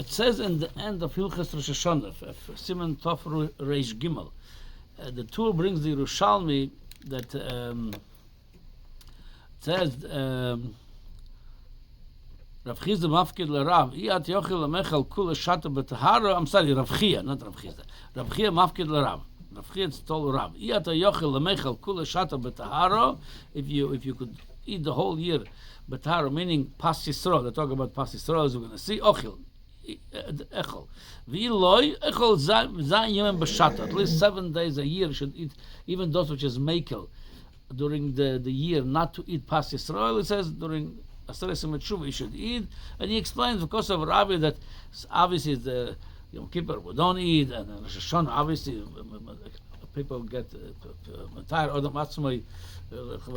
It says in the end of Hilchas Rosh Hashanah, Siman Tov Reish Gimel, the Tur brings the Yerushalmi that says Rav Chizda Mafkid LaRav, Iyat Yochel Lamechel Kula Shata B'Tahara. I'm sorry, Rav Chia, not Rav Chizda. Rav Chia Mafkid LaRav. Rav Chia told Rav, Iyat Yochel Lamechel Kula Shata B'Tahara. If you could eat the whole year B'Tahara, meaning Pas Yisrael. They talk about Pas Yisrael as we're going to see. Ochel. Echol. V'iloi Echol Zayin Yomim B'Shata. At least 7 days a year you should eat, even those which is Mekel during the year, not to eat Pas Yisrael. It says during Aseres Mitzvah you should eat, and he explains because of Rabbi that obviously the Yom Kippur we don't eat, and Rosh Hashanah obviously people get tired of the Matzmai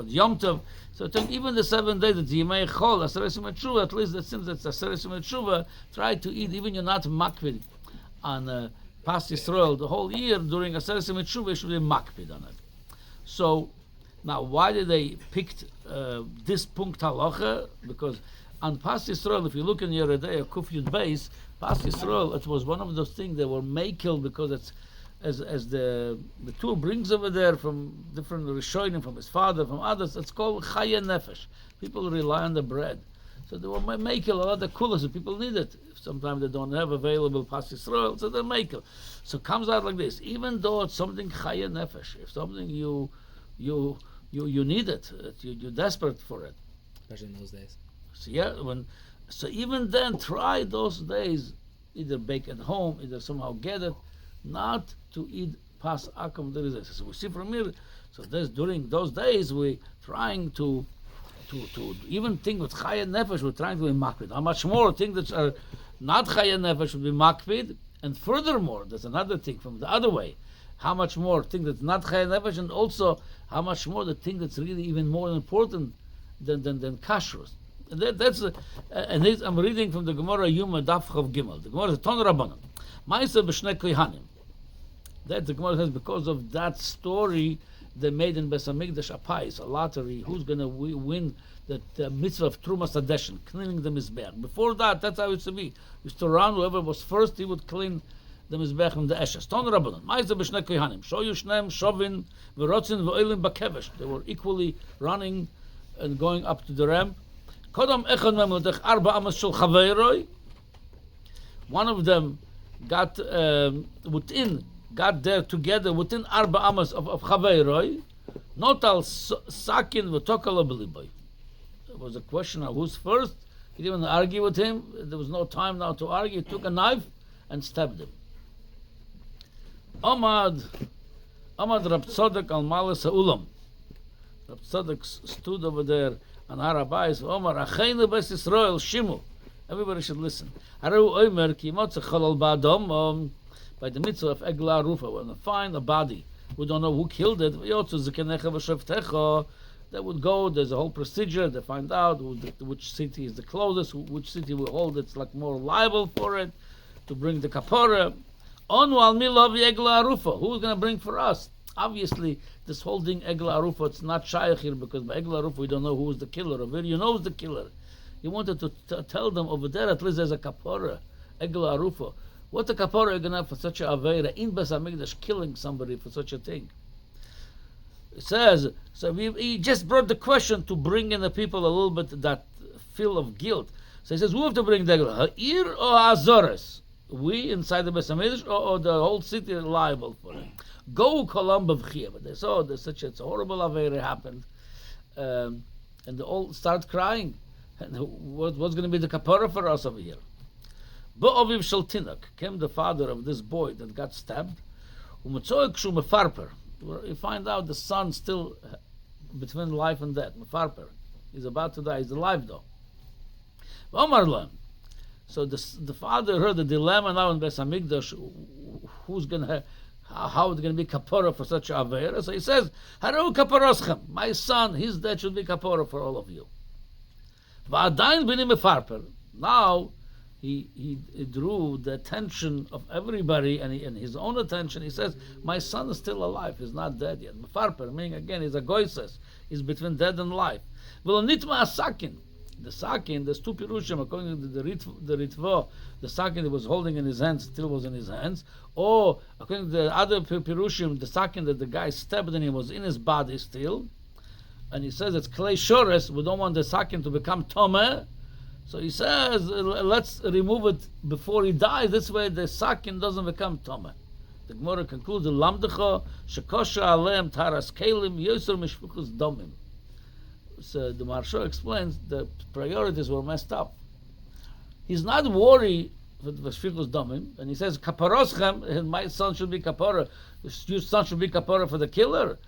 Yom Tov. So even the 7 days that Yimei Chol Aseres Mitzvah, at least that since it's Aseres Mitzvah, try to eat even you're not makpid on Pas Yisrael the whole year. During Aseres Mitzvah you should be makpid on it. So now, why did they pick this punkt halacha? Because on Pas Yisrael, if you look in Yeridei Kuf Yud Beis, Pas Yisrael, it was one of those things that were makel because it's as the Tur brings over there from different Rishonim, from his father, from others. It's called Chaya Nefesh. People rely on the bread, so they were makel a lot of kulas. People need it. Sometimes they don't have available Pas Yisrael, so they're makel. So it comes out like this. Even though it's something Chaya Nefesh, if something you need it. You're desperate for it. Especially in those days. So even then, try those days. Either bake at home, either somehow get it, not to eat pas akum. There is this. So we see from here. So during those days, we trying to even think with chaya nefesh. We're trying to be makpid. How much more things that are not chaya nefesh would be makpid. And furthermore, there's another thing from the other way. How much more thing that's not chaya nefesh, and also how much more the thing that's really even more important than kashrus. And I'm reading from the Gemara Yuma Daf Chav Gimel. The Gemara is Ton Rabbanan. Ma'aseh b'shnei kohanim. That the Gemara says because of that story they made in Beis Hamikdash Apais, a lottery. Who's going to win that mitzvah of Trumas Hadeshen, cleaning the mizbeach? Before that, that's how it used to be. Used to run. Whoever was first, he would clean the mizbeach and the eshes. Ton Rabbanan. Ma'aseh b'shnei kohanim. Shoyu shneim shovin v'rotzin v'oilim b'kevesh. They were equally running and going up to the ramp. Kodam echad mem l'dech arba amas shel chaveiroi. One of them got there together within arba amas of chaveiroi. Not al sakin v'tokala b'liboy. There was a question of who's first. He didn't even argue with him. There was no time now to argue. He took a knife and stabbed him. Amad Rab Tzadok al Malas Ha'ulam. Rab Tzadok stood over there on Har HaBayis. Omar Acheinu Beis Yisrael Shimu. Everybody should listen. Haru Omer Ki Motze Chalal Ba'adam. By the mitzvah of Egla Rufa, when they find a body, we don't know who killed it. They would go. There's a whole procedure. They find out which city is the closest, which city will hold it's like more liable for it to bring the kapara. Onu al milav Egla Rufa. Who's going to bring for us? Obviously, this holding Egla Rufa, it's not shaykh here because by Egla Rufa we don't know who's the killer. Over here, you know who's the killer. He wanted to tell them over there at least there's a kapara, Egla Rufa. What the kapara are you going to have for such a aveira in Beis Hamikdash, killing somebody for such a thing? It says, so he just brought the question to bring in the people a little bit that feel of guilt. So he says, who have to bring the Egla? Ha'ir or Azores? We inside the Beis Hamikdash or the whole city are liable for it? Go kolam b'vchia. But they saw it's a horrible aveira happened. And they all start crying. And what's going to be the kapara for us over here? Bo'oviv shel tinok came the father of this boy that got stabbed. U'metzoek shu mefarper. You find out the son still between life and death. Mefarper. He's about to die. He's alive though. Omar lo. So the father heard the dilemma now in Beis Hamikdash. Who's gonna? How it's going to be kapara for such a aveira? So he says, "Haru kaparoschem." My son, his death should be kapara for all of you. Va'adayin b'ni mefarper. Now. He drew the attention of everybody and his own attention. He says, my son is still alive. He's not dead yet. Mefarper, meaning again, he's a goises. He's between dead and life. V'lo nitma asakin. The sakin, there's two pirushim according to the Ritva. The sakin that was holding in his hands still was in his hands, or according to the other pirushim, the sakin that the guy stabbed in him was in his body still. And he says it's klei shores. We don't want the sakin to become tomeh, so he says let's remove it before he dies. This way the sakin doesn't become tomeh. The Gemara concludes, "Lamdecha shekosha aleim taras kelim yoser mishpuchus domim." So the Maharsha explains the priorities were messed up. He's not worried with mishpuchus domim, and he says, "Kaparoschem, my son should be kapara. Your son should be kapara for the killer."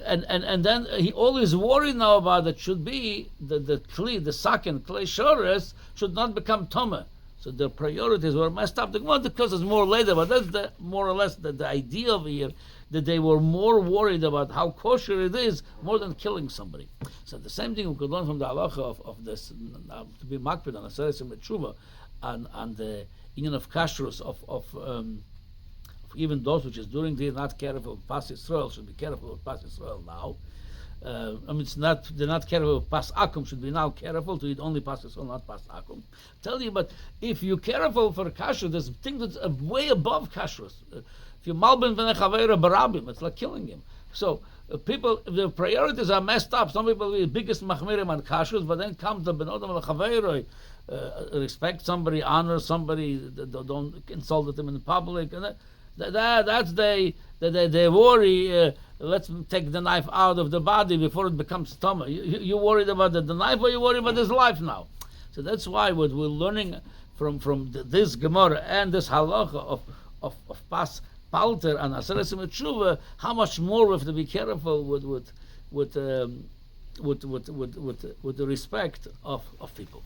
And then he always worried now about that should be the kli, the sakin klei shores should not become tomeh. So the priorities were messed up. The Gemara discusses more later, but that's more or less the idea of here, that they were more worried about how kosher it is more than killing somebody. So the same thing we could learn from the halacha of this, to be makpid on aseres metshuva, and the union of kashrus of even those which is during the not careful with pas Yisrael should be careful with pas Yisrael now. They're not careful with pas akum, should be now careful to eat only pas Yisrael, not pas akum. Tell you, but if you're careful for kashrus, there's things that's way above kashrus. If you malbin v'nechaveira barabim, it's like killing him. So people, the priorities are messed up. Some people are the biggest machmirim on kashrus, but then comes the benodam l'chaveira, respect somebody, honor somebody, don't insult them in public, and that's they worry. Let's take the knife out of the body before it becomes stomach. You worried about the knife, or you worried about his life now? So that's why what we're learning from this Gemara and this halacha of pas palter and aseres metshuva, how much more we have to be careful with the respect of people.